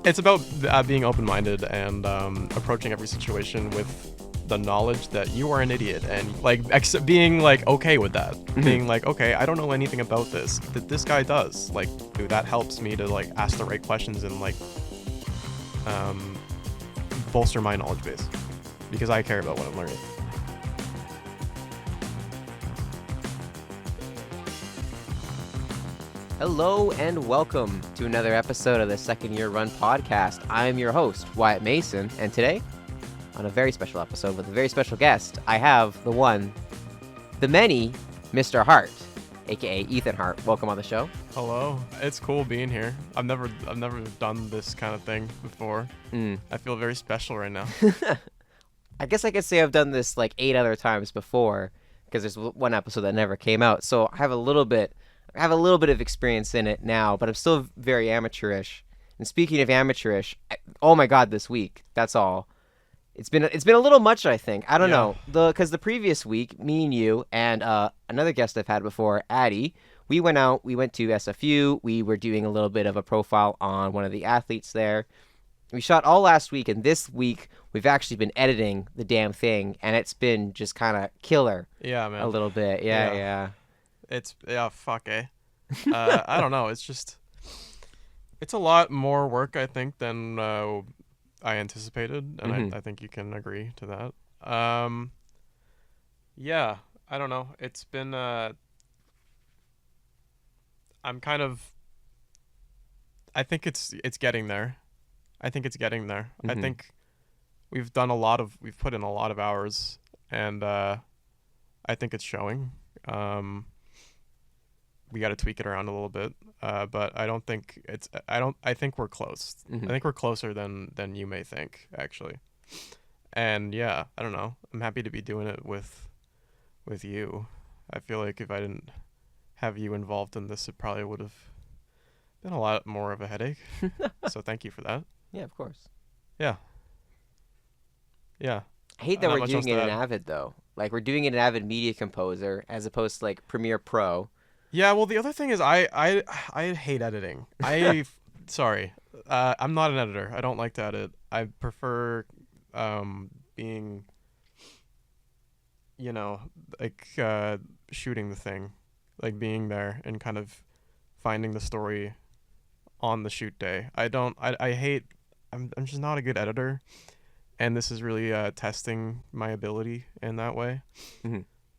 It's about being open-minded and approaching every situation with the knowledge that you are an idiot, and like being like okay with that. Being like, okay, I don't know anything about this, that this guy does. Like, dude, that helps me to like ask the right questions and like bolster my knowledge base because I care about what I'm learning. Hello and welcome to another episode of the Second Year Run podcast. I'm your host, Wyatt Mason, and today, on a very special episode with a very special guest, I have the one, the many, Mr. Hart, aka Ethan Hart. Welcome on the show. Hello, it's cool being here. I've never done this kind of thing before. I feel very special right now. I guess I could say I've done this like 8 other times before, because there's one episode that never came out, so I have a little bit of experience in it now, but I'm still very amateurish. And speaking of amateurish, oh my god, this week, that's all. It's been a little much, I think. I don't know. Because the previous week, me and you and another guest I've had before, Addie, we went to SFU. We were doing a little bit of a profile on one of the athletes there. We shot all last week, and this week we've actually been editing the damn thing, and it's been just kind of killer. Yeah, man. A little bit. Yeah. Fuck, eh? I don't know. It's a lot more work, I think, than I anticipated, and I think you can agree to that. Yeah, I don't know. It's been, I think it's getting there. I think it's getting there. I think we've put in a lot of hours, and I think it's showing. We got to tweak it around a little bit, but I think we're close. I think we're closer than you may think, actually. And yeah, I don't know. I'm happy to be doing it with you. I feel like if I didn't have you involved in this, it probably would have been a lot more of a headache. So thank you for that. Yeah, of course. Yeah. I hate that we're doing it in Avid, though. Like, we're doing it in Avid Media Composer as opposed to, like, Premiere Pro. Yeah, well, the other thing is I hate editing. Sorry. I'm not an editor. I don't like to edit. I prefer being, like shooting the thing, like being there and kind of finding the story on the shoot day. I'm just not a good editor, and this is really testing my ability in that way.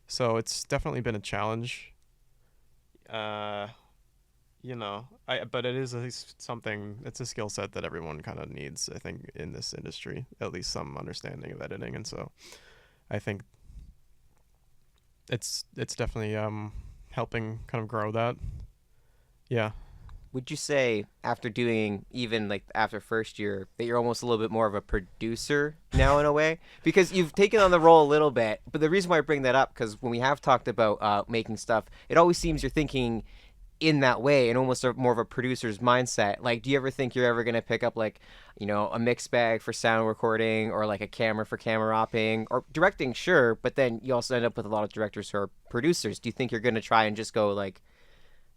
So it's definitely been a challenge. But it is something. It's a skill set that everyone kind of needs, I think, in this industry, at least some understanding of editing, and so I think it's definitely helping kind of grow that. Yeah. Would you say, after doing, even like after first year, that you're almost a little bit more of a producer now in a way? Because you've taken on the role a little bit, but the reason why I bring that up, because when we have talked about making stuff, it always seems you're thinking in that way and almost more of a producer's mindset. Like, do you ever think you're ever going to pick up like, a mix bag for sound recording, or like a camera for camera opping, or directing? Sure, but then you also end up with a lot of directors who are producers. Do you think you're going to try and just go like,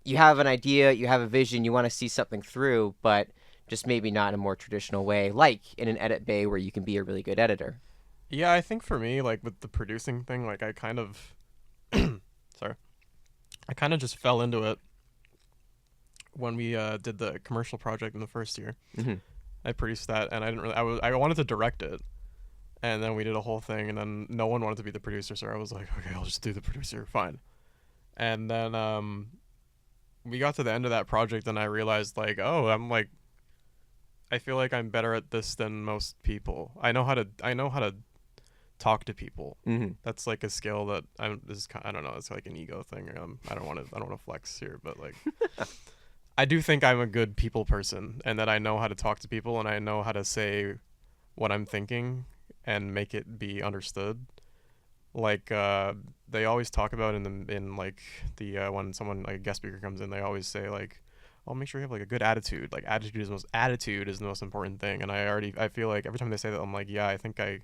you have an idea, you have a vision, you want to see something through, but just maybe not in a more traditional way, like in an edit bay where you can be a really good editor? Yeah, I think for me, like with the producing thing, like I kind of just fell into it when we did the commercial project in the first year. I produced that, and I wanted to direct it, and then we did a whole thing, and then no one wanted to be the producer, so I was like, okay, I'll just do the producer, fine. And then we got to the end of that project, and I realized, like, I feel like I'm better at this than most people. I know how to talk to people. That's like a skill that I don't know. It's like an ego thing. I don't want to flex here, but like, I do think I'm a good people person, and that I know how to talk to people, and I know how to say what I'm thinking and make it be understood. Like they always talk about in like the when someone like a guest speaker comes in, they always say like, "Oh, make sure you have like a good attitude. Like attitude is the most important thing." And I feel like every time they say that, I'm like, yeah, I think I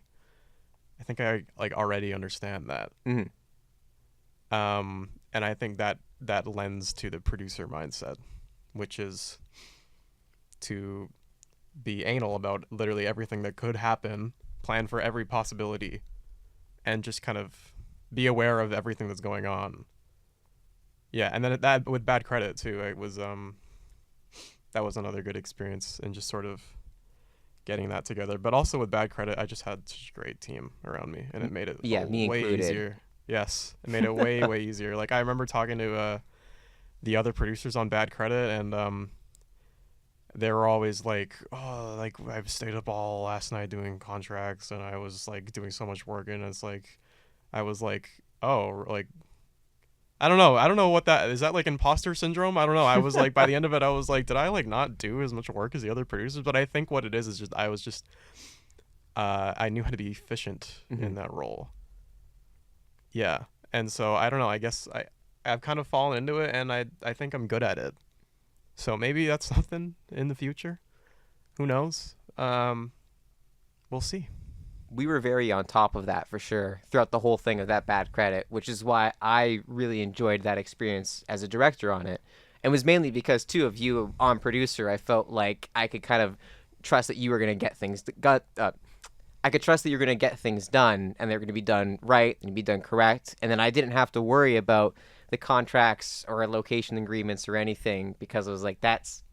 like already understand that. And I think that lends to the producer mindset, which is to be anal about literally everything that could happen, plan for every possibility, and just kind of be aware of everything that's going on. Yeah, and then that with bad credit too, it was that was another good experience, and just sort of getting that together. But also with bad credit, I just had such a great team around me, and it made it me way included. easier. Yes, it made it way easier. Like I remember talking to the other producers on bad credit, and they were always like, oh, like I've stayed up all last night doing contracts, and I was like doing so much work, and it's like I was like, oh, like I don't know what that is. That like imposter syndrome? I don't know. I was like, by the end of it, I was like, did I like not do as much work as the other producers? But I think what it is just I was just I knew how to be efficient in that role. Yeah, and so I don't know. I guess I've kind of fallen into it, and I think I'm good at it. So maybe that's something in the future. Who knows? We'll see. We were very on top of that for sure throughout the whole thing of that bad credit, which is why I really enjoyed that experience as a director on it. And was mainly because too of you on producer, I felt like I could kind of trust that you were going to get things I could trust that you're going to get things done, and they're going to be done right and be done correct. And then I didn't have to worry about the contracts or location agreements or anything, because I was like, that's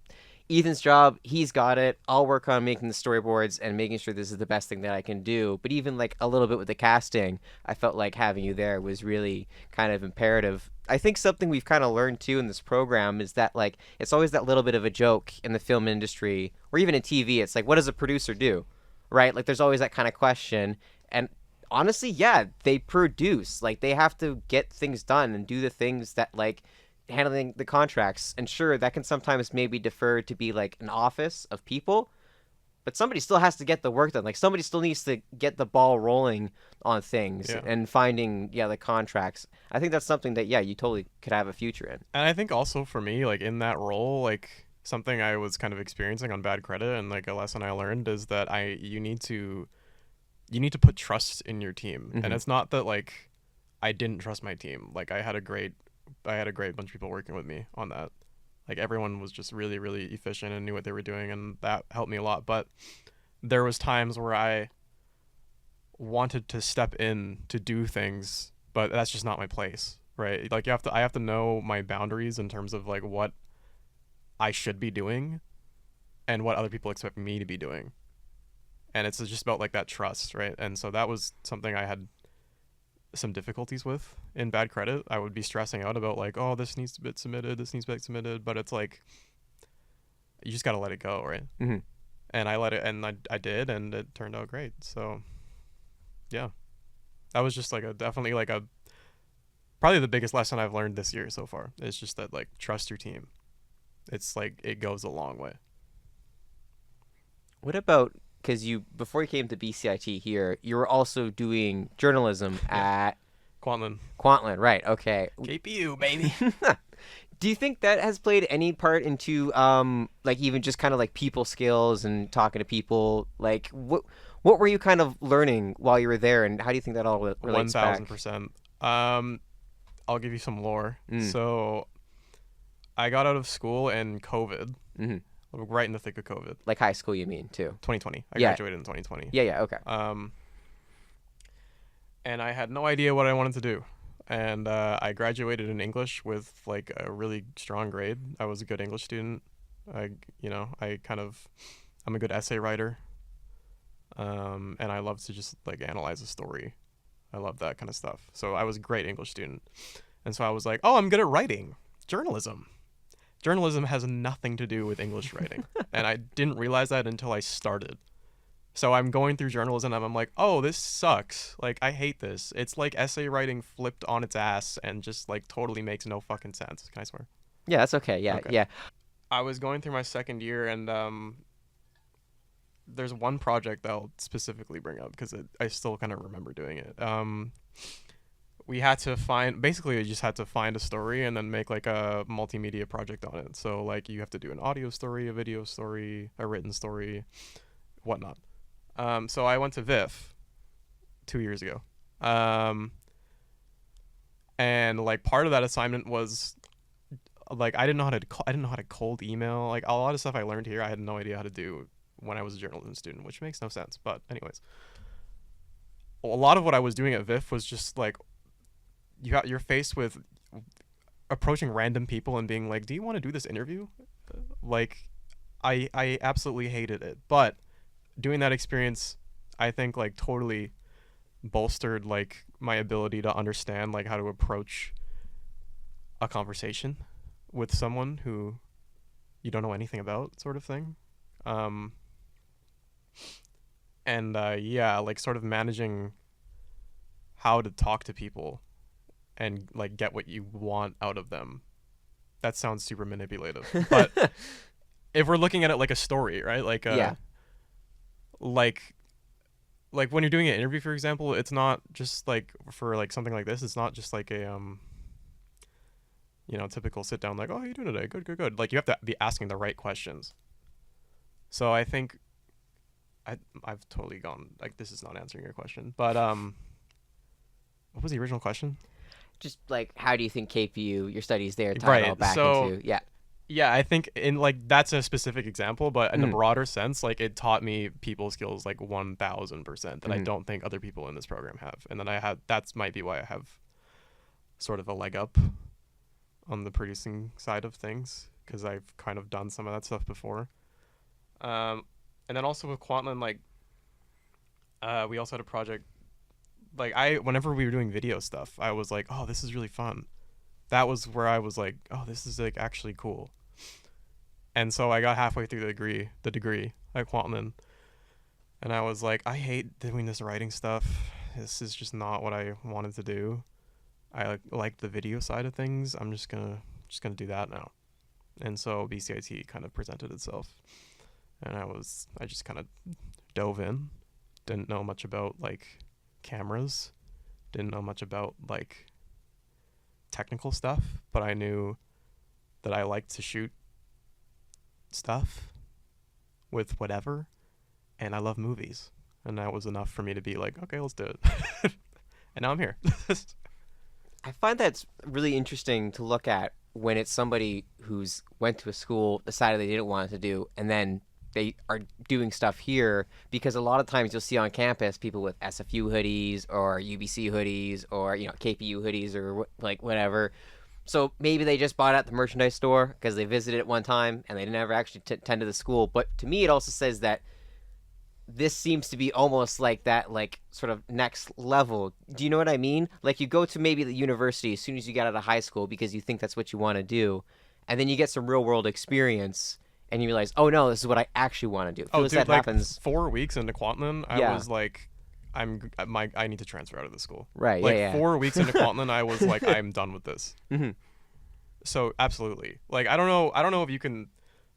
Ethan's job. He's got it. I'll work on making the storyboards and making sure this is the best thing that I can do. But even like a little bit with the casting, I felt like having you there was really kind of imperative. I think something we've kind of learned too in this program is that like it's always that little bit of a joke in the film industry or even in TV. It's like, what does a producer do? Right? Like there's always that kind of question. And honestly, yeah, they produce. Like they have to get things done and do the things that like handling the contracts. And sure, that can sometimes maybe defer to be like an office of people, but somebody still has to get the work done. Like somebody still needs to get the ball rolling on things and finding the contracts. I think that's something that you totally could have a future in. And I think also for me, like in that role, like something I was kind of experiencing on bad credit, and like a lesson I learned is that you need to put trust in your team. And it's not that like I didn't trust my team. Like I had a great bunch of people working with me on that. Like everyone was just really, really efficient and knew what they were doing, and that helped me a lot. But there was times where I wanted to step in to do things, but that's just not my place, right? Like I have to know my boundaries in terms of like what I should be doing and what other people expect me to be doing. And it's just about like that trust, right? And so that was something I had some difficulties with in bad credit. I would be stressing out about like, oh, this needs to be submitted, but it's like you just got to let it go, right? And I let it, and I did, and it turned out great. So yeah, that was just like probably the biggest lesson I've learned this year so far. It's just that like trust your team. It's like it goes a long way. What about, because before you came to BCIT here, you were also doing journalism at Kwantlen, right? Okay. KPU, baby. Do you think that has played any part into like even just kind of like people skills and talking to people? Like what were you kind of learning while you were there, and how do you think that all relates back? 1,000%. I'll give you some lore. So I got out of school in COVID. Right in the thick of COVID. Like high school, you mean, too? 2020. I graduated in 2020. Yeah, okay. And I had no idea what I wanted to do. And I graduated in English with like a really strong grade. I was a good English student. I'm a good essay writer. And I love to just like analyze a story. I love that kind of stuff. So I was a great English student. And so I was like, oh, I'm good at writing. Journalism has nothing to do with English writing. And I didn't realize that until I started. So I'm going through journalism and I'm like, oh, this sucks. Like, I hate this. It's like essay writing flipped on its ass and just like totally makes no fucking sense. Can I swear? Yeah, that's okay. Yeah. I was going through my second year, and there's one project that I'll specifically bring up because I still kind of remember doing it. We just had to find a story and then make like a multimedia project on it. So like you have to do an audio story, a video story, a written story, whatnot. So I went to VIF 2 years ago. And like part of that assignment was like I didn't know how to cold email. Like a lot of stuff I learned here I had no idea how to do when I was a journalism student, which makes no sense. But anyways, a lot of what I was doing at VIF was just like you're faced with approaching random people and being like, do you want to do this interview? Like, I absolutely hated it, but doing that experience, I think, like, totally bolstered like my ability to understand like how to approach a conversation with someone who you don't know anything about, sort of thing. And yeah, like sort of managing how to talk to people and like get what you want out of them. That sounds super manipulative, but if we're looking at it like a story, right? Like Yeah. like when you're doing an interview, for example, it's not just like for like something like this, it's not just like a typical sit down like, oh, how you doing today? Good. Like, you have to be asking the right questions. So I think I've totally gone like, this is not answering your question, but what was the original question? Just like, how do you think KPU, your studies there, tie Right, it all back so- into? Yeah. Yeah, I think in like that's a specific example, but in a Mm. broader sense, like, it taught me people skills like 1,000% that I Mhm. don't think other people in this program have. And then that's might be why I have sort of a leg up on the producing side of things, because I've kind of done some of that stuff before. And then also with Quantland, like, we also had a project. Like, whenever we were doing video stuff, I was like, oh, this is really fun. That was where I was like, oh, this is like actually cool. And so I got halfway through the degree at Quantland, and I was like, I hate doing this writing stuff. This is just not what I wanted to do. I like the video side of things. I'm just gonna do that now. And so BCIT kind of presented itself, and I just kind of dove in. Didn't know much about like cameras, didn't know much about like technical stuff, but I knew that I liked to shoot stuff with whatever, and I love movies, and that was enough for me to be like, okay, let's do it. And now I'm here. I find that's really interesting to look at when it's somebody who's went to a school, decided they didn't want it to do, and then they are doing stuff here, because a lot of times you'll see on campus people with SFU hoodies or UBC hoodies or, KPU hoodies or like whatever. So maybe they just bought it at the merchandise store because they visited it one time and they never actually attended the school. But to me, it also says that this seems to be almost like that, like, sort of next level. Do you know what I mean? Like, you go to maybe the university as soon as you get out of high school because you think that's what you want to do, and then you get some real world experience and you realize, oh no, this is what I actually want to do. Oh, dude, that like happens. 4 weeks into Quantland, I Yeah. was like, I need to transfer out of the school. Right, Like, yeah. 4 weeks into Quantland, I was like, I'm done with this. Mhm. So absolutely, like, I don't know if you can,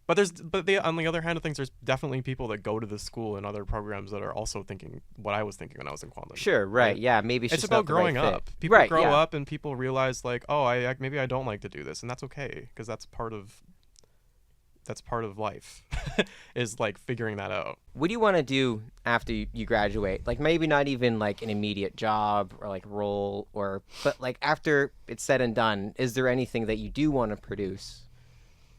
but on the other hand of things, there's definitely people that go to the school and other programs that are also thinking what I was thinking when I was in Quantland. Sure, right, yeah, maybe it's It's just about not the right growing fit. up. People Right, grow yeah. up and people realize like, oh, maybe I don't like to do this, and that's okay, because that's part of life. Is like figuring that out. What do you want to do after you graduate? Like, maybe not even like an immediate job or like role, but like after it's said and done, is there anything that you do want to produce?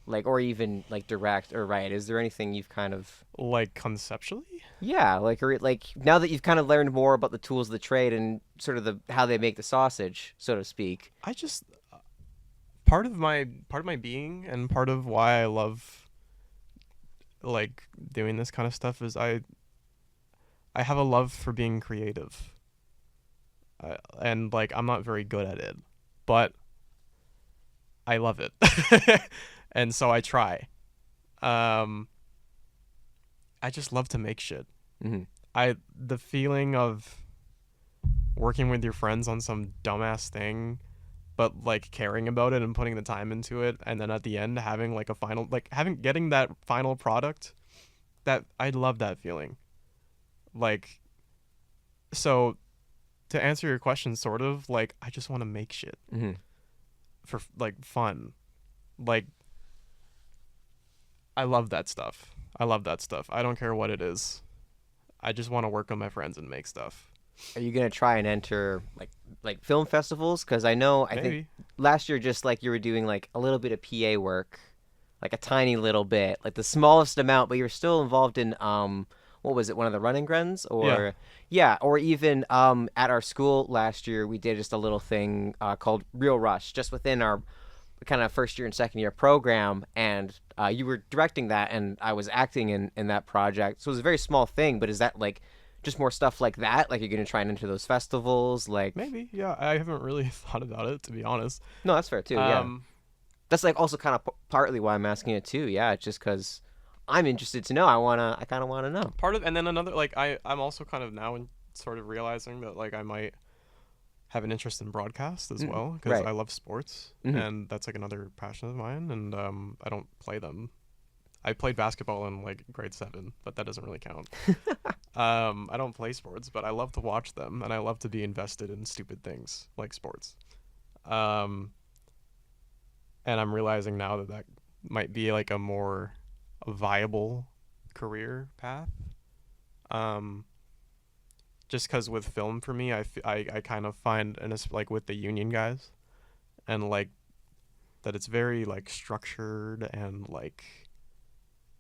Like, or even like direct or write? Is there anything you've kind of, Like, conceptually? yeah, like, or like now that you've kind of learned more about the tools of the trade and sort of how they make the sausage, so to speak? I just part of my being and part of why I love like doing this kind of stuff is I have a love for being creative, and like I'm not very good at it, but I love it. And so I try. I just love to make shit. Mm-hmm. The feeling of working with your friends on some dumbass thing, but like caring about it and putting the time into it, and then at the end having like a final, like getting that final product, that I love that feeling. Like, so to answer your question, sort of like, I just want to make shit Mm-hmm. for like fun. Like, I love that stuff. I don't care what it is. I just want to work with my friends and make stuff. Are you gonna try and enter like film festivals? Because I Maybe. think last year, just like you were doing like a little bit of PA work like a tiny little bit, like the smallest amount, but you're still involved in what was it, one of the running runs, or yeah, or even at our school last year we did just a little thing called Real Rush, just within our kind of first year and second year program, and you were directing that, and I was acting in that project. So it was a very small thing, but is that like just more stuff like that? Like you're gonna try and enter those festivals, like Maybe, yeah. I haven't really thought about it, to be honest. no, that's fair too. Yeah, that's like also kind of partly why I'm asking it too. Yeah, it's just because I'm interested to know. I kind of want to know. Part of, and then another, like I'm also kind of now in sort of realizing that like I might have an interest in broadcast as well, because Right. I love sports, and that's like another passion of mine, and I don't play them. I played basketball in like grade 7, but that doesn't really count. I don't play sports, but I love to watch them, and I love to be invested in stupid things like sports. Um, and I'm realizing now that that might be like a more viable career path. Um, just because with film for me, I kind of find, and it's like with the union guys, and like that it's very like structured and like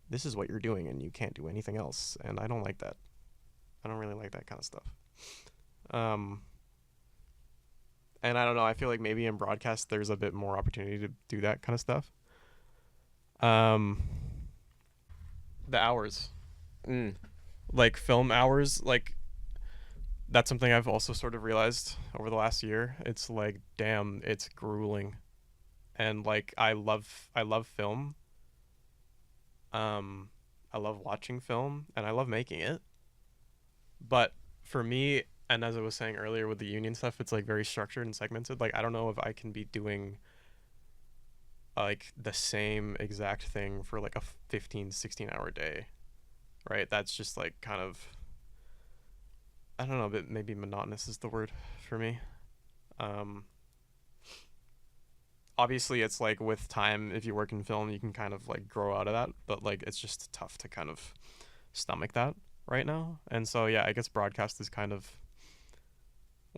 this is what you're doing and you can't do anything else, and I don't like that. I don't really like that kind of stuff. Um, and I don't know. I feel like maybe in broadcast there's a bit more opportunity to do that kind of stuff. Um, the hours, like film hours, like that's something I've also sort of realized over the last year. It's like, damn, it's grueling, and like I love film. I love watching film and I love making it. But for me, and as I was saying earlier with the union stuff, it's like very structured and segmented. Like I don't know if I can be doing like the same exact thing for like a 15, 16-hour day. Right? That's just like kind of, I don't know, but maybe monotonous is the word for me. Obviously it's like with time, if you work in film, you can kind of like grow out of that, but like it's just tough to kind of stomach that right now. And so yeah, I guess broadcast is kind of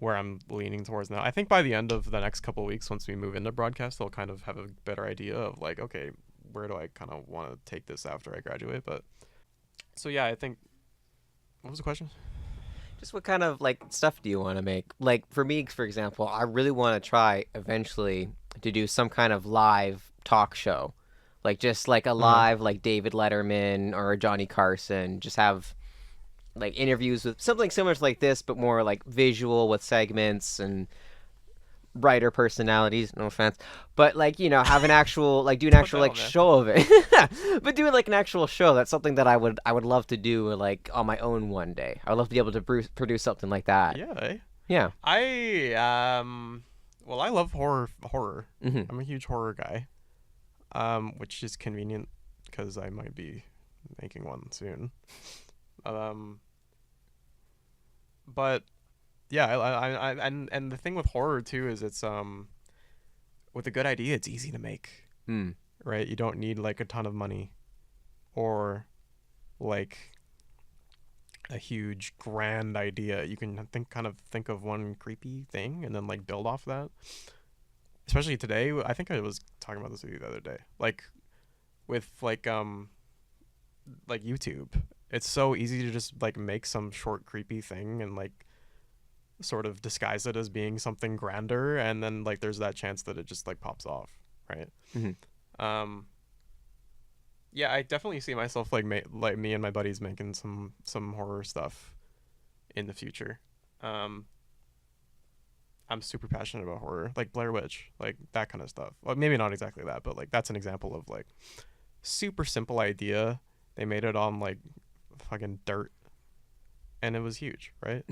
where I'm leaning towards now. I think by the end of the next couple of weeks, once we move into broadcast, I'll kind of have a better idea of like, okay, where do I kind of want to take this after I graduate. But so yeah, I think, what was the question? Just what kind of like stuff do you want to make? Like for me, for example, I really want to try eventually to do some kind of live talk show, like just like a live like David Letterman or Johnny Carson. Just have like interviews with something similar to like this, but more like visual with segments and writer personalities. No offense, but like have an actual like do an actual like show of it, but do like an actual show. That's something that I would love to do like on my own one day. I would love to be able to produce something like that. Yeah. Eh? Yeah. Well, I love horror. I'm a huge horror guy. Which is convenient because I might be making one soon. But yeah, I and the thing with horror too is it's with a good idea, it's easy to make. Right? You don't need like a ton of money or like a huge grand idea. You can think of one creepy thing and then like build off that. Especially today, I think I was talking about this with you the other day. Like with like YouTube, it's so easy to just like make some short creepy thing and like sort of disguise it as being something grander, and then like there's that chance that it just like pops off, right? Yeah, I definitely see myself like me and my buddies making some horror stuff in the future. I'm super passionate about horror, like Blair Witch, like that kind of stuff. Well, maybe not exactly that, but like that's an example of like super simple idea. They made it on like fucking dirt, and it was huge, right?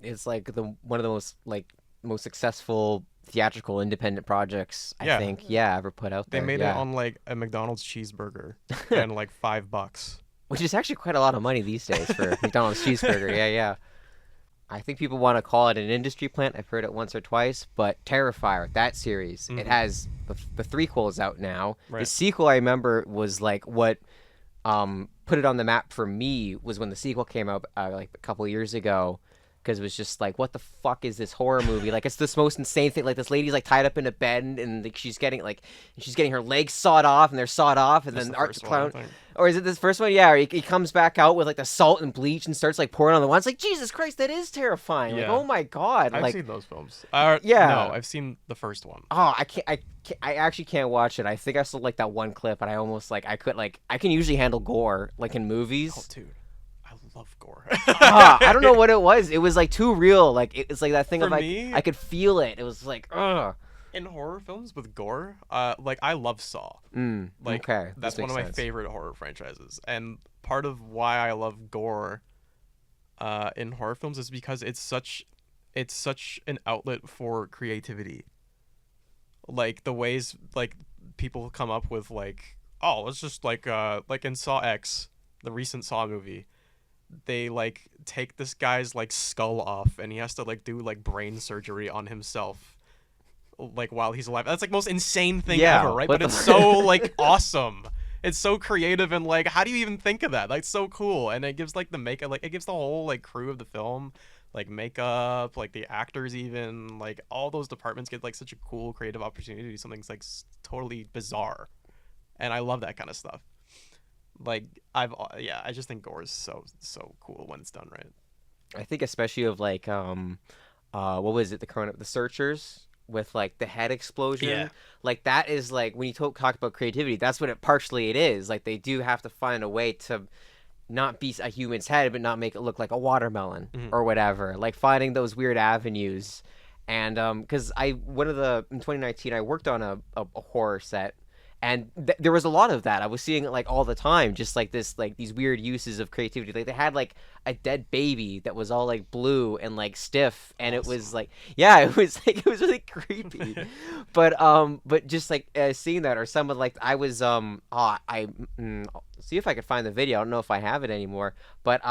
It's like one of the most successful theatrical independent projects I think ever put out there. They made it on like a McDonald's cheeseburger and like $5, which is actually quite a lot of money these days for McDonald's cheeseburger. Yeah. I think people want to call it an industry plant. I've heard it once or twice, but Terrifier, that series, it has the threequels out now. Right. The sequel, I remember, was like what put it on the map for me was when the sequel came out like a couple years ago. because it was just like, what the fuck is this horror movie? Like, it's this most insane thing. Like, this lady's like tied up in a bed, and like, she's getting her legs sawed off, and they're sawed off, and then Art the Clown. Or is it this first one? Yeah, or he comes back out with like the salt and bleach and starts like pouring on the one. It's like, Jesus Christ, that is terrifying. Yeah. Like, oh my God. I've like, seen those films. Yeah. No, I've seen the first one. Oh, I actually can't watch it. I think I saw like that one clip, and I almost like I can usually handle gore like in movies. Oh, dude, I love gore. I don't know what it was. It was like too real. Like it's like that thing For of like me, I could feel it. It was like, ugh. In horror films with gore, like I love Saw. Like okay, that's one of my favorite horror franchises, and part of why I love gore, in horror films is because it's such an outlet for creativity. Like the ways like people come up with like, oh, it's just like in Saw X, the recent Saw movie, they like take this guy's like skull off, and he has to like do like brain surgery on himself, like while he's alive. That's like most insane thing ever, right? But it's so like awesome. It's so creative, and like, how do you even think of that? Like, so cool. And it gives like the makeup, like it gives the whole like crew of the film, like makeup, like the actors, even like all those departments get like such a cool creative opportunity to do something like totally bizarre, and I love that kind of stuff. Like I just think gore is so cool when it's done right. I think especially of like what was it, the Searchers with like the head explosion. Yeah. Like that is like when you talk about creativity, that's what it is. Like they do have to find a way to not be a human's head, but not make it look like a watermelon or whatever. Like finding those weird avenues. And because in 2019 I worked on a horror set, and there was a lot of that. I was seeing it like all the time, just like this, like these weird uses of creativity. Like they had like a dead baby that was all like blue and like stiff, and it was like, yeah, it was really creepy. but just like seeing that, or someone like I was see if I could find the video. I don't know if I have it anymore, but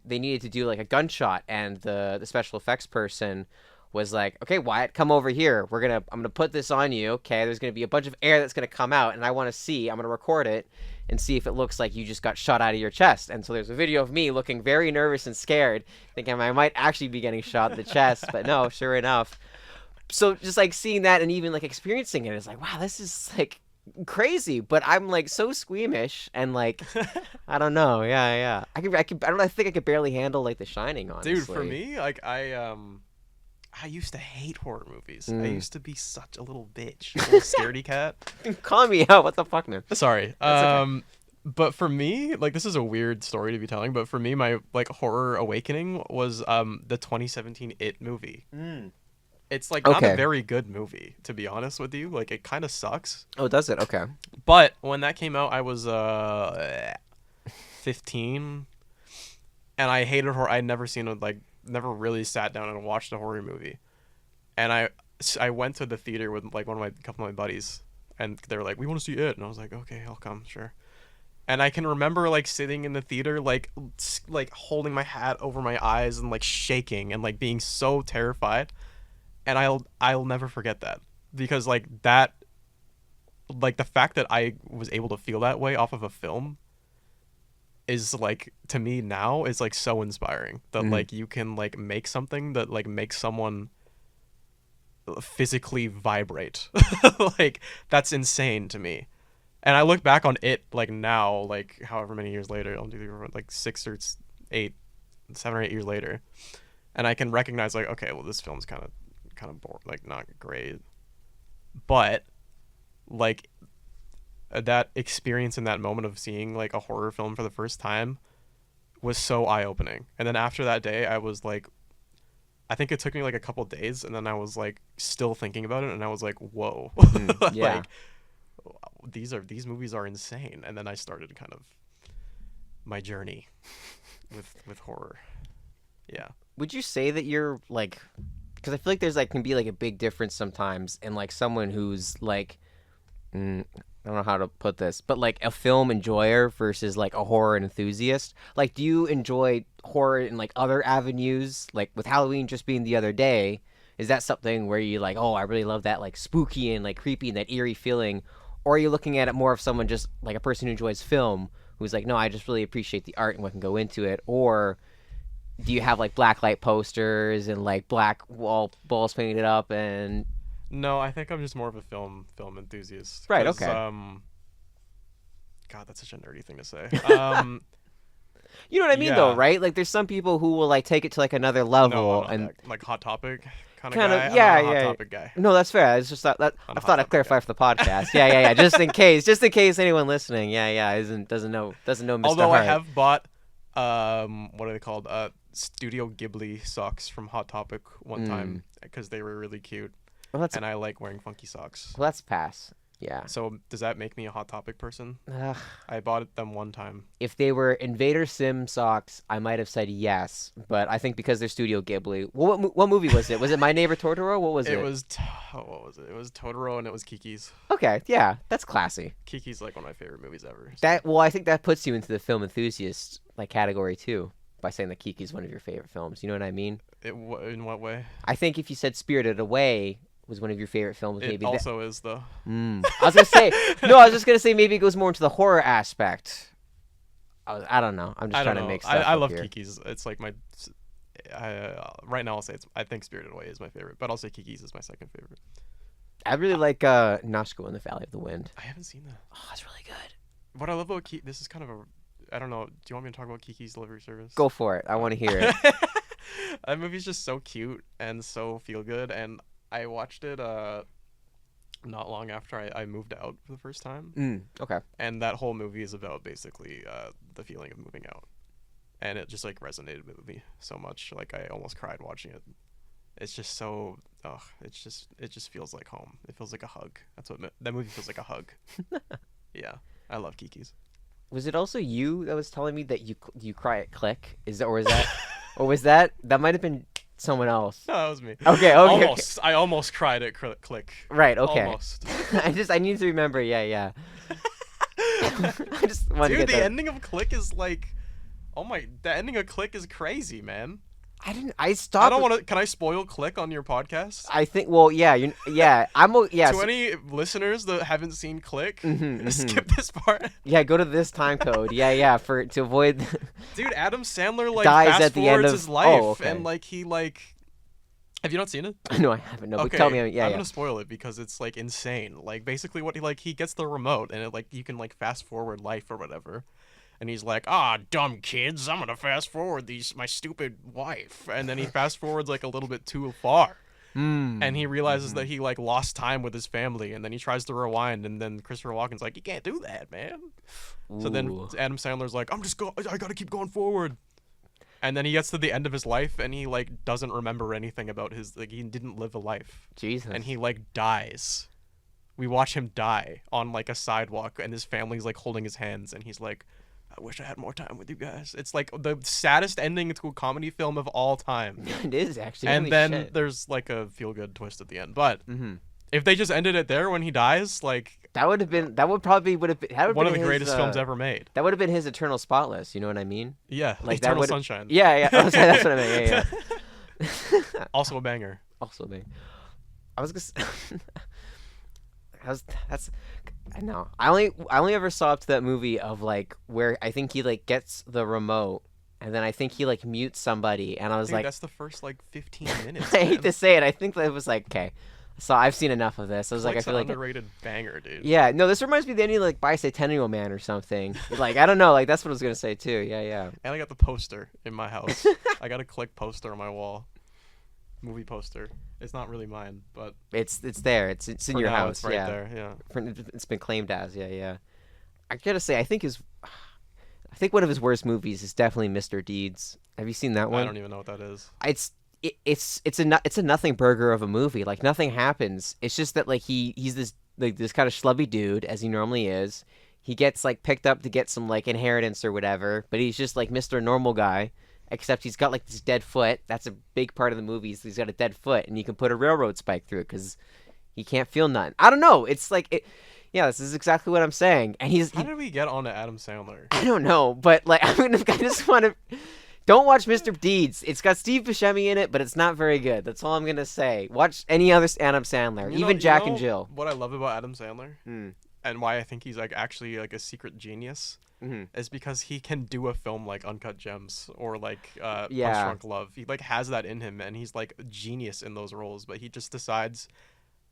they needed to do like a gunshot, and the special effects person was like, okay, Wyatt, come over here. I'm gonna put this on you. Okay, there's gonna be a bunch of air that's gonna come out, and I'm gonna record it and see if it looks like you just got shot out of your chest. And so there's a video of me looking very nervous and scared, thinking I might actually be getting shot in the chest, but no, sure enough. So just like seeing that and even like experiencing it is like, wow, this is like crazy. But I'm like so squeamish and like I don't know. Yeah. I think I could barely handle like The Shining, honestly. Dude, for me, like I used to hate horror movies. I used to be such a little bitch, a little scaredy cat. Call me out. What the fuck, man? Sorry. Okay. But for me, like, this is a weird story to be telling, but for me, my like horror awakening was the 2017 It movie. It's like not a very good movie, to be honest with you. Like, it kind of sucks. Oh, does it? Okay. But when that came out, I was 15, and I hated horror. I'd never never really sat down and watched a horror movie. And I went to the theater with like a couple of my buddies, and they were like, we want to see It, and I was like, okay, I'll come, sure. And I can remember like sitting in the theater like holding my hat over my eyes and like shaking and like being so terrified. And I'll never forget that, because like that, like the fact that I was able to feel that way off of a film is like, to me now, is like so inspiring that like you can like make something that like makes someone physically vibrate. Like that's insane to me. And I look back on It like now, like however many years later, I'll do like 7 or 8 years later, and I can recognize like, okay, well, this film's kind of boring, like not great, but like that experience in that moment of seeing like a horror film for the first time was so eye-opening. And then after that day, I was like, I think it took me like a couple days, and then I was like still thinking about it, and I was like, whoa. Yeah. Like these movies are insane. And then I started kind of my journey with horror. Yeah. Would you say that you're like, because I feel like there's like can be like a big difference sometimes in like someone who's like, I don't know how to put this, but like a film enjoyer versus like a horror enthusiast. Like, do you enjoy horror in like other avenues? Like with Halloween just being the other day, is that something where you like, oh, I really love that like spooky and like creepy and that eerie feeling? Or are you looking at it more of someone just like a person who enjoys film who's like, no, I just really appreciate the art and what can go into it? Or do you have like black light posters and like black walls painted up and? No, I think I'm just more of a film enthusiast. Right. Okay. God, that's such a nerdy thing to say. You know what I mean, though, right? Like, there's some people who will like take it to like another level and like Hot Topic kind of guy. Yeah, I'm not a Hot Topic guy. No, that's fair. It's just that I thought I'd clarify for the podcast. Yeah. Just in case anyone listening, doesn't know Mr. Although Hart. I have bought, what are they called? Studio Ghibli socks from Hot Topic one time because they were really cute. And I like wearing funky socks. Well, that's pass. Yeah. So does that make me a Hot Topic person? I bought them one time. If they were Invader Sim socks, I might have said yes, but I think because they're Studio Ghibli. What movie was it? Was it My Neighbor Totoro? What was it? What was it? It was Totoro and it was Kiki's. Okay, yeah, that's classy. Kiki's like one of my favorite movies ever. So. I think that puts you into the film enthusiast like category too by saying that Kiki's one of your favorite films. You know what I mean? In what way? I think if you said Spirited Away was one of your favorite films, maybe. It also is, though. I was just gonna say maybe it goes more into the horror aspect. I don't know. I'm just trying to make stuff I love here. Kiki's. It's like my. Right now, I'll say I think Spirited Away is my favorite, but I'll say Kiki's is my second favorite. I really like Nashko in the Valley of the Wind. I haven't seen that. Oh, it's really good. What I love about this is kind of I don't know. Do you want me to talk about Kiki's Delivery Service? Go for it. I want to hear it. That movie's just so cute and so feel good, and I watched it not long after I moved out for the first time. Okay. And that whole movie is about basically the feeling of moving out, and it just like resonated with me so much. Like I almost cried watching it. It's just so it just feels like home. It feels like a hug. That's what that movie feels like, a hug. Yeah, I love Kiki's. Was it also you that was telling me that you cry at Click? Or was that might have been someone else? No, that was me. Okay. Almost. I almost cried at Click. Right. Okay. Almost. I need to remember. Yeah. I just wanted to get the ending of Click is like, the ending of Click is crazy, man. I stopped. I don't want to. Can I spoil Click on your podcast? I think. Well, yeah. To any listeners that haven't seen Click, skip this part. Yeah, go to this time code. Yeah. To avoid. Dude, Adam Sandler dies fast at the end forwards of his life, okay. and he Have you not seen it? No, I haven't. No, okay. But tell me. Yeah. I'm gonna spoil it because it's insane. Basically, what he gets the remote, and you can fast forward life or whatever. And he's like, dumb kids, I'm gonna fast forward my stupid wife. And then he fast forwards a little bit too far. And he realizes that he lost time with his family, and then he tries to rewind, and then Christopher Walken's like, you can't do that, man. Ooh. So then Adam Sandler's like, I gotta keep going forward. And then he gets to the end of his life, and he doesn't remember anything about he didn't live a life. Jesus. And he dies. We watch him die on a sidewalk, and his family's holding his hands, and he's like, I wish I had more time with you guys. It's the saddest ending to a comedy film of all time. It is, actually. And then there's a feel-good twist at the end. But if they just ended it there when he dies, that would have been one of the greatest films ever made. That would have been his Eternal Spotless. You know what I mean? Yeah, Eternal Sunshine. Yeah. Oh, sorry, that's what I meant. Yeah. Also a banger. I was gonna. That's. I know. I only ever saw up to that movie of where I think he gets the remote, and then I think he mutes somebody, and I was that's the first 15 minutes. I hate to say it. I think that it was okay. So I've seen enough of this. I was I feel an underrated banger, dude. Yeah. No, this reminds me of the ending Bicentennial Man or something. I don't know. That's what I was gonna say too. Yeah. And I got the poster in my house. I got a Click poster on my wall. Movie poster. It's not really mine, but it's there. It's in your house. It's right there. Yeah. It's been claimed as. Yeah. I gotta say, I think one of his worst movies is definitely Mr. Deeds. Have you seen that one? I don't even know what that is. It's a nothing burger of a movie. Nothing happens. It's just that he's this this kind of schlubby dude, as he normally is. He gets picked up to get some inheritance or whatever, but he's just Mr. Normal Guy. Except he's got this dead foot. That's a big part of the movie. He's got a dead foot, and you can put a railroad spike through it because he can't feel nothing. I don't know. It's yeah, this is exactly what I'm saying. And how did we get on to Adam Sandler? I don't know, but I just want to. Don't watch Mr. Deeds. It's got Steve Buscemi in it, but it's not very good. That's all I'm gonna say. Watch any other Adam Sandler, even Jack and Jill. What I love about Adam Sandler, and why I think he's like actually like a secret genius is because he can do a film like Uncut Gems or like Punch Drunk Love. He like has that in him, and he's like a genius in those roles, but he just decides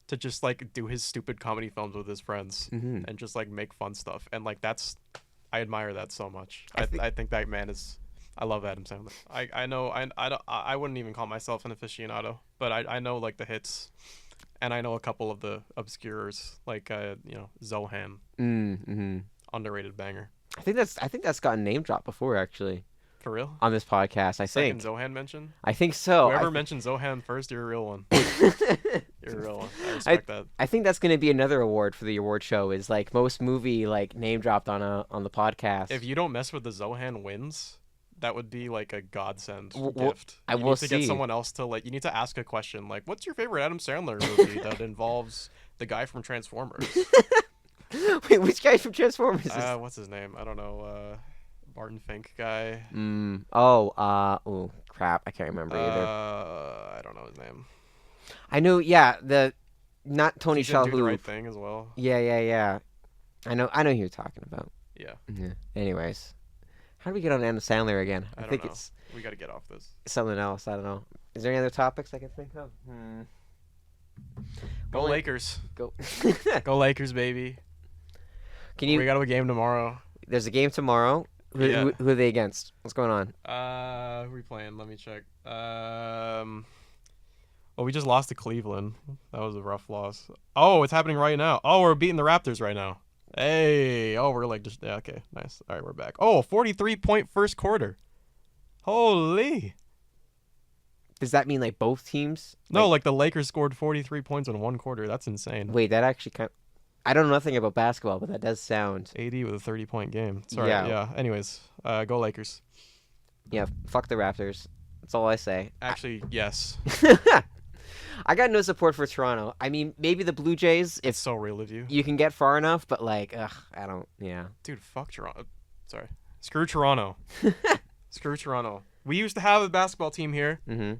to just like do his stupid comedy films with his friends and just like make fun stuff. And like I admire that so much. I think that man is. I love Adam Sandler. I wouldn't even call myself an aficionado, but I know like the hits, and I know a couple of the obscures like Zohan, underrated banger. I think that's gotten name dropped before actually. For real? On this podcast, I think. Second Zohan mention? I think so. Whoever mentioned Zohan first, you're a real one. You're a real one. I respect that. I think that's going to be another award for the award show is like most movie like name dropped on the podcast. If you don't mess with the Zohan wins, that would be like a godsend gift. I will see. You need to get someone else to like. You need to ask a question like, "What's your favorite Adam Sandler movie that involves the guy from Transformers?" Wait, which guy from Transformers? What's his name? I don't know. Barton Fink guy. Oh, crap! I can't remember either. I don't know his name. I know. Yeah, not Tony Shalhoub. Do the Right Thing as well. Yeah. I know who you're talking about. Yeah. Anyways, how do we get on Adam Sandler again? I think it's we got to get off this. Something else. I don't know. Is there any other topics I can think of? Go Lakers. Go. Go Lakers, baby. We got a game tomorrow. There's a game tomorrow. Who are they against? What's going on? Who are we playing? Let me check. Well, we just lost to Cleveland. That was a rough loss. Oh, it's happening right now. Oh, we're beating the Raptors right now. Hey. Oh, we're like just okay. Nice. All right, we're back. Oh, 43-point first quarter. Holy. Does that mean like both teams? No, like the Lakers scored 43 points in one quarter. That's insane. Wait, that actually I don't know nothing about basketball, but that does sound. AD with a 30-point game. Sorry. Yeah. Anyways, go Lakers. Yeah, fuck the Raptors. That's all I say. Actually, yes. I got no support for Toronto. I mean, maybe the Blue Jays. It's so real of you. You can get far enough, but like, I don't. Yeah. Dude, fuck Toronto. Sorry. Screw Toronto. Screw Toronto. We used to have a basketball team here. Mm-hmm.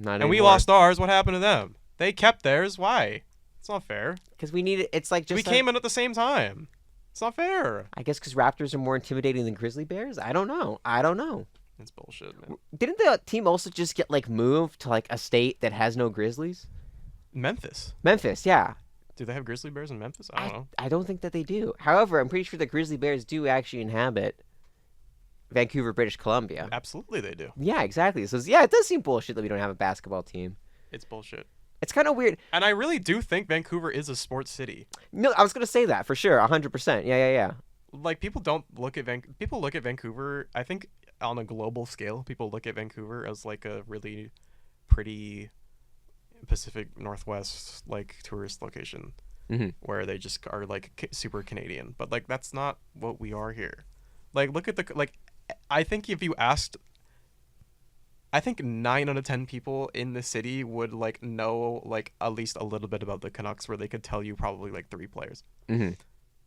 Not and we lost ours. What happened to them? They kept theirs. Why? It's not fair. Because we need it. It's like just. We came in at the same time. It's not fair. I guess because Raptors are more intimidating than Grizzly Bears. I don't know. It's bullshit, man. Didn't the team also just get like moved to like a state that has no Grizzlies? Memphis, yeah. Do they have Grizzly Bears in Memphis? I don't know. I don't think that they do. However, I'm pretty sure the Grizzly Bears do actually inhabit Vancouver, British Columbia. Absolutely, they do. Yeah, exactly. So yeah, it does seem bullshit that we don't have a basketball team. It's bullshit. It's kind of weird. And I really do think Vancouver is a sports city. No, I was gonna say that for sure, 100%. Yeah. Like people don't look at people look at Vancouver. I think on a global scale, people look at Vancouver as like a really pretty Pacific Northwest like tourist location where they just are like super Canadian. But like that's not what we are here. Like look at I think if you asked, I think 9 out of 10 people in the city would like know like at least a little bit about the Canucks, where they could tell you probably like 3 players.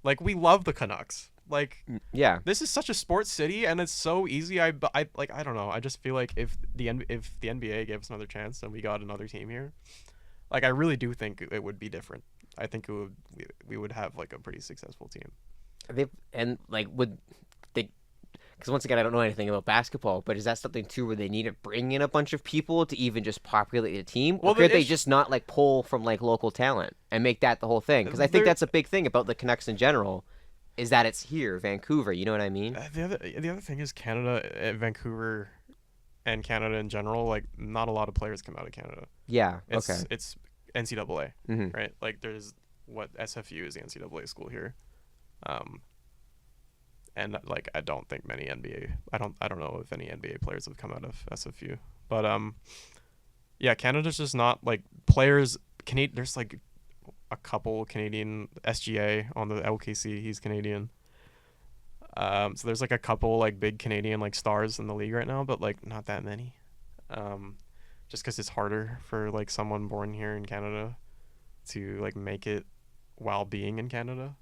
Like we love the Canucks. Like yeah, this is such a sports city, and it's so easy. I don't know. I just feel like if the NBA gave us another chance and we got another team here, like I really do think it would be different. I think we would have like a pretty successful team. Because once again, I don't know anything about basketball, but is that something too where they need to bring in a bunch of people to even just populate a team? Or could they just not like pull from like local talent and make that the whole thing? Because I think that's a big thing about the Canucks in general, is that it's here, Vancouver. You know what I mean? The other thing is Canada, Vancouver, and Canada in general. Like not a lot of players come out of Canada. Yeah. It's NCAA, right? Like there's SFU is the NCAA school here. And like I don't think many NBA. I don't know if any NBA players have come out of SFU. But yeah, Canada's just not like players. There's like a couple Canadian. SGA on the LKC, he's Canadian. So there's like a couple like big Canadian like stars in the league right now, but like not that many. Just because it's harder for like someone born here in Canada to like make it while being in Canada.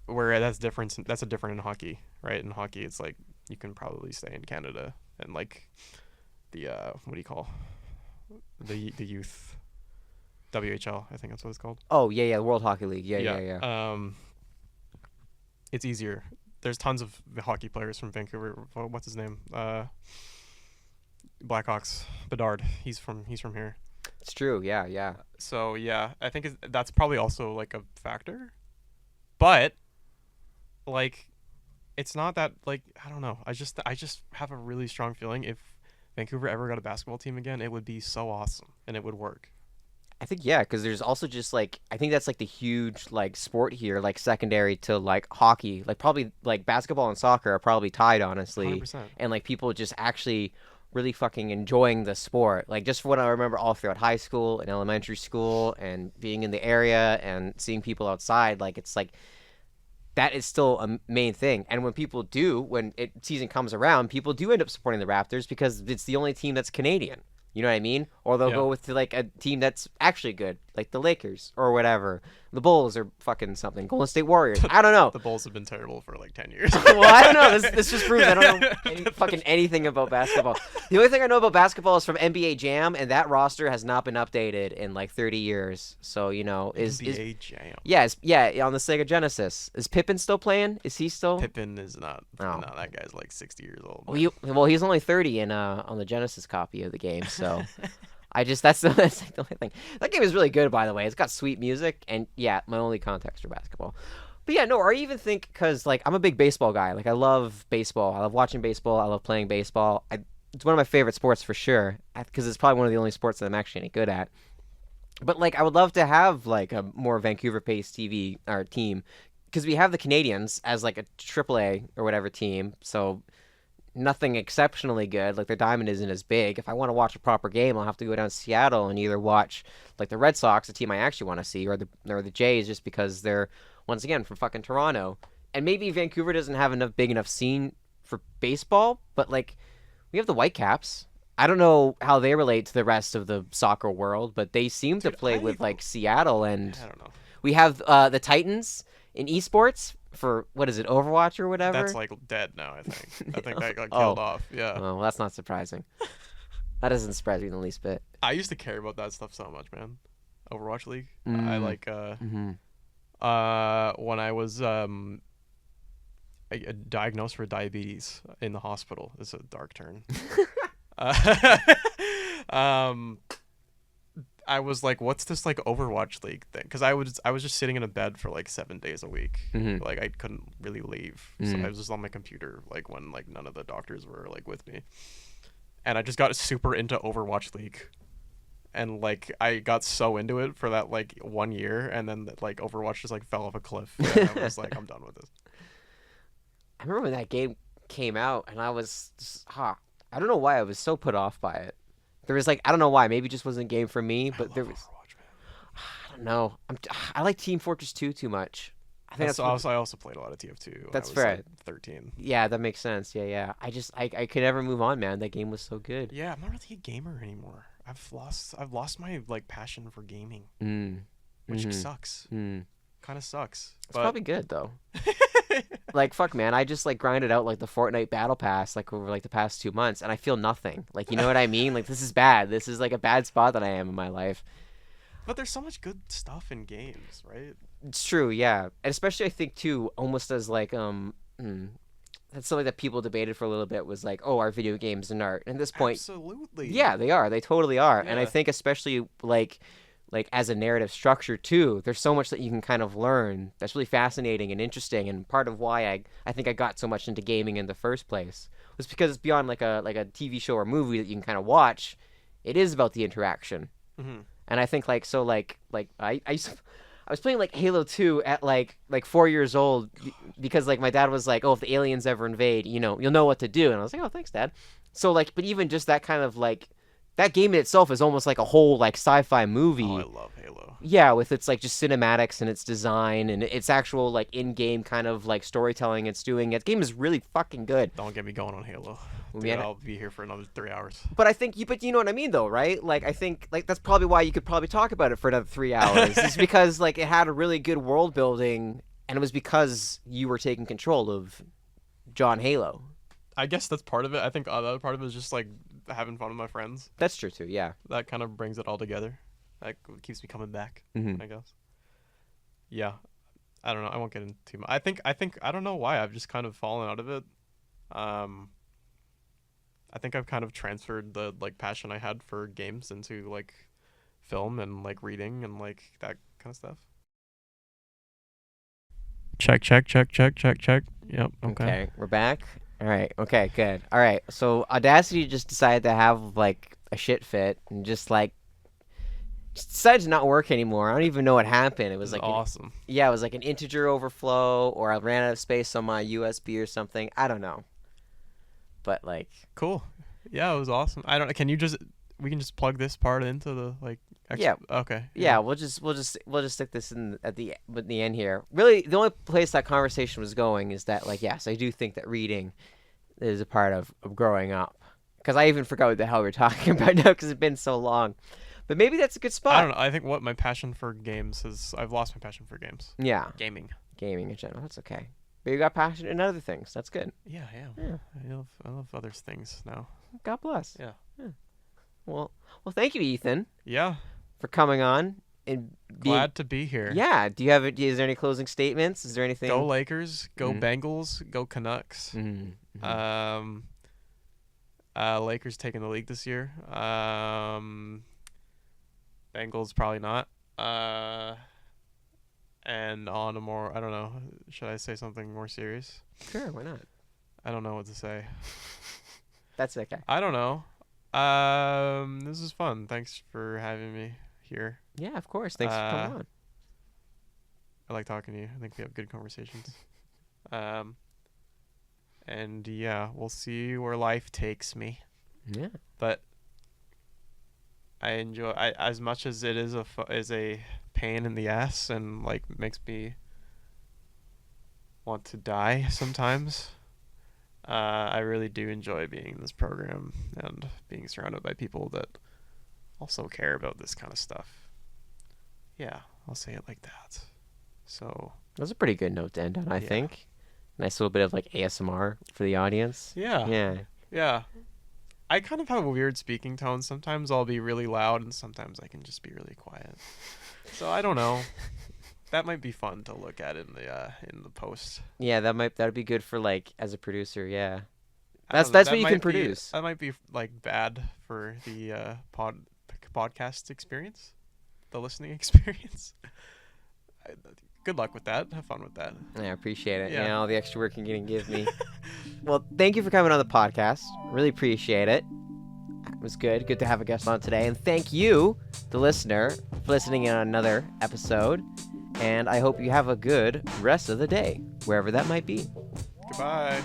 Where that's a different in hockey, right? In hockey, it's like you can probably stay in Canada and like the what do you call the youth WHL, I think that's what it's called. Oh yeah, World Hockey League. Yeah. It's easier. There's tons of hockey players from Vancouver. What's his name? Blackhawks. Bedard. He's from here. It's true. Yeah. So yeah, I think that's probably also like a factor. But like, it's not that, like, I don't know. I just have a really strong feeling if Vancouver ever got a basketball team again, it would be so awesome and it would work. I think, yeah, because there's also just, like, I think that's, like, the huge, like, sport here, like, secondary to, like, hockey. Like, probably, like, basketball and soccer are probably tied, honestly. 100%. And, like, people just actually really fucking enjoying the sport. Like, just what I remember all throughout high school and elementary school and being in the area and seeing people outside, like, it's, like, that is still a main thing. And when people do, when season comes around, people do end up supporting the Raptors because it's the only team that's Canadian. You know what I mean? Or they'll go with like a team that's actually good, like the Lakers or whatever. The Bulls are fucking something. Golden State Warriors. I don't know. The Bulls have been terrible for like 10 years. Well, I don't know. This just proves I don't know fucking anything about basketball. The only thing I know about basketball is from NBA Jam, and that roster has not been updated in like 30 years. So, you know, NBA Jam. Yeah, on the Sega Genesis. Is Pippen still playing? Is he still? Pippen is not. No, that guy's like 60 years old. Well, he's only 30 on the Genesis copy of the game, so that's like the only thing. That game is really good, by the way. It's got sweet music, and yeah, my only context for basketball. But yeah, no, or I even think, because like I'm a big baseball guy. Like I love baseball. I love watching baseball. I love playing baseball. It's one of my favorite sports for sure, because it's probably one of the only sports that I'm actually any good at. But like I would love to have like a more Vancouver-based TV or team, because we have the Canadians as like a AAA or whatever team, so nothing exceptionally good. Like their diamond isn't as big. If I want to watch a proper game, I'll have to go down to Seattle and either watch like the Red Sox, a team I actually want to see, or the Jays, just because they're once again from fucking Toronto. And maybe Vancouver doesn't have enough big enough scene for baseball, but like we have the Whitecaps. I don't know how they relate to the rest of the soccer world, but they seem to play with like Seattle, and I don't know. We have the Titans in esports for, what is it, Overwatch or whatever? That's like dead now, I think. I think that got killed off. Yeah. Oh, well, that's not surprising. That doesn't surprise me in the least bit. I used to care about that stuff so much, man. Overwatch League. I like when I was diagnosed for diabetes in the hospital. It's a dark turn. I was like, what's this like Overwatch League thing? Because I was just sitting in a bed for like 7 days a week. Like I couldn't really leave, so I was just on my computer like when like none of the doctors were like with me, and I just got super into Overwatch League, and like I got so into it for that like 1 year, and then like Overwatch just like fell off a cliff. And I was like, I'm done with this. I remember when that game came out, and I was just, I don't know why I was so put off by it. There was like, I don't know why, maybe it just wasn't a game for me, but there was Overwatch, man. I don't know. I like Team Fortress 2 too much. I think I also played a lot of TF2. That's fair. Like 13. Yeah, that makes sense. Yeah. I could never move on, man. That game was so good. Yeah, I'm not really a gamer anymore. I've lost my like passion for gaming, which sucks. Kind of sucks. It's probably good though. Like fuck, man. I just like grinded out like the Fortnite Battle Pass like over like the past 2 months, and I feel nothing. Like, you know what I mean? Like this is bad. This is like a bad spot that I am in my life. But there's so much good stuff in games, right? It's true, yeah. And especially I think too, almost as like that's something that people debated for a little bit, was like, oh, are video games an art? And at this point, absolutely. Yeah, they are. They totally are. Yeah. And I think especially like as a narrative structure too, there's so much that you can kind of learn that's really fascinating and interesting. And part of why I think I got so much into gaming in the first place was because it's beyond like a TV show or movie that you can kind of watch. It is about the interaction. And I think like so like I was playing like Halo 2 at like 4 years old because like my dad was like, oh, if the aliens ever invade, you know, you'll know what to do. And I was like, oh, thanks, Dad. So like, but even just that kind of like, that game in itself is almost like a whole like sci-fi movie. Oh, I love Halo. Yeah, with its like just cinematics and its design and its actual like in-game kind of like storytelling it's doing. That game is really fucking good. Don't get me going on Halo. Dude, I'll be here for another 3 hours. But I think you know what I mean though, right? Like I think like that's probably why you could probably talk about it for another 3 hours. It's because like it had a really good world building, and it was because you were taking control of John Halo. I guess that's part of it. I think the other part of it is just like having fun with my friends. That's true too, yeah. That kind of brings it all together. That keeps me coming back, Mm-hmm. I guess. Yeah, I don't know. I won't get into too much. I think I don't know why I've just kind of fallen out of it. Um, I think I've kind of transferred the like passion I had for games into like film and like reading and like that kind of stuff. Check. Yep. Okay, we're back. All right. Okay, good. All right. So Audacity just decided to have like a shit fit and just decided to not work anymore. I don't even know what happened. It was This is like awesome. yeah, it was like an integer overflow, or I ran out of space on my USB or something. I don't know. But like, Cool. Yeah, it was awesome. I don't. Can you just? We can just plug this part into the like. Yeah. Okay. yeah, we'll just stick this in at the end here. Really, the only place that conversation was going is that like, yes, I do think that reading is a part of growing up. Because I even forgot what the hell we were talking about now because it's been so long. But maybe that's a good spot. I don't know. I think what my passion for games is. I've lost my passion for games. Yeah, Gaming. gaming in general. That's okay. But you got passion in other things. That's good. Yeah. Yeah. I love other things now. God bless. Yeah. Well, thank you, Ethan, Yeah. for coming on and being. Glad to be here. Yeah. Do you have? Is there any closing statements? Is there anything? Go Lakers. Go Mhm. Bengals. Go Canucks. Mhm. Lakers taking the league this year. Bengals probably not. And on a more, I don't know. Should I say something more serious? Sure. Why not? I don't know what to say. That's okay. I don't know. This is fun. Thanks for having me here. Yeah, of course. Thanks for coming on. I like talking to you. I think we have good conversations. And yeah, we'll see where life takes me. Yeah. But I enjoy as much as it is a pain in the ass and like makes me want to die sometimes. I really do enjoy being in this program and being surrounded by people that also care about this kind of stuff. Yeah, I'll say it like that. So That's a pretty good note to end on, I Yeah. think. Nice little bit of like ASMR for the audience. yeah, Yeah. I kind of have a weird speaking tone. Sometimes I'll be really loud, and sometimes I can just be really quiet. So I don't know. That might be fun to look at in the post. Yeah, that'd be good for like as a producer, yeah. I That's don't know, what that you might can be- produce. That might be like bad for the podcast experience, the listening experience. Good luck with that. Have fun with that. I appreciate it. Yeah. You know, all the extra work you're gonna give me. Well, thank you for coming on the podcast. Really appreciate it. It was good. Good to have a guest on today. And thank you, the listener, for listening in on another episode. And I hope you have a good rest of the day, wherever that might be. Goodbye.